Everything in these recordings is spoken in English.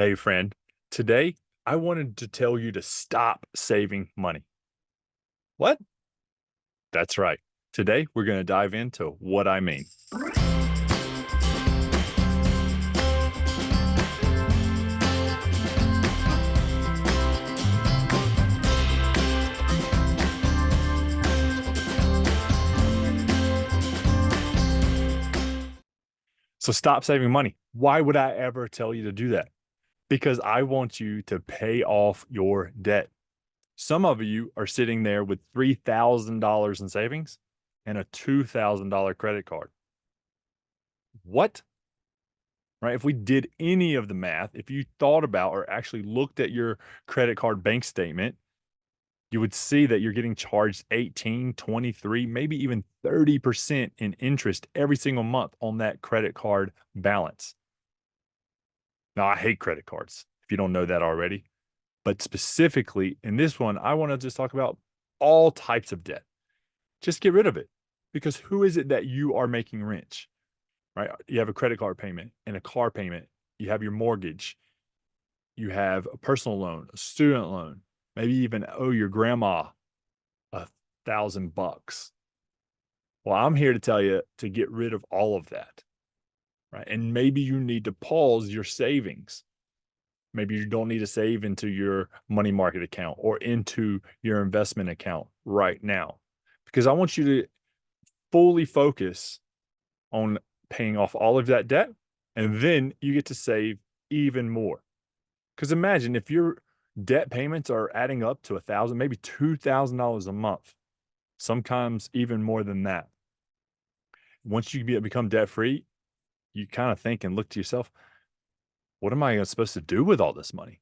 Hey, friend. Today, I wanted to tell you to stop saving money. What? That's right. Today, we're going to dive into what I mean. So, stop saving money. Why would I ever tell you to do that? Because I want you to pay off your debt. Some of you are sitting there with $3,000 in savings and a $2,000 credit card. What? Right? If we did any of the math, if you thought about or actually looked at your credit card bank statement, you would see that you're getting charged 18, 23, maybe even 30% in interest every single month on that credit card balance. Now, I hate credit cards, if you don't know that already. But specifically in this one, I want to just talk about all types of debt. Just get rid of it. Because who is it that you are making rich? Right? You have a credit card payment and a car payment. You have your mortgage. You have a personal loan, a student loan, maybe even owe your grandma $1,000. Well, I'm here to tell you to get rid of all of that, right? And maybe you need to pause your savings. Maybe you don't need to save into your money market account or into your investment account right now, because I want you to fully focus on paying off all of that debt. And then you get to save even more. Because imagine if your debt payments are adding up to 1,000, maybe $2,000 a month, sometimes even more than that. Once you become debt free, you kind of think and look to yourself, what am I supposed to do with all this money?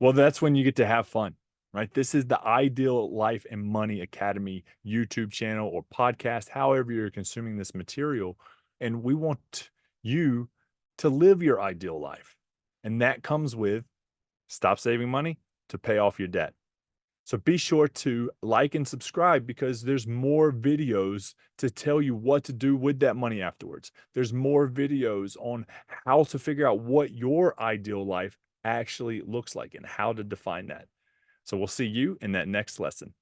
Well, that's when you get to have fun, right? This is the Ideal Life and Money Academy YouTube channel or podcast, however you're consuming this material. And we want you to live your ideal life. And that comes with stop saving money to pay off your debt. So be sure to like and subscribe because there's more videos to tell you what to do with that money afterwards. There's more videos on how to figure out what your ideal life actually looks like and how to define that. So we'll see you in that next lesson.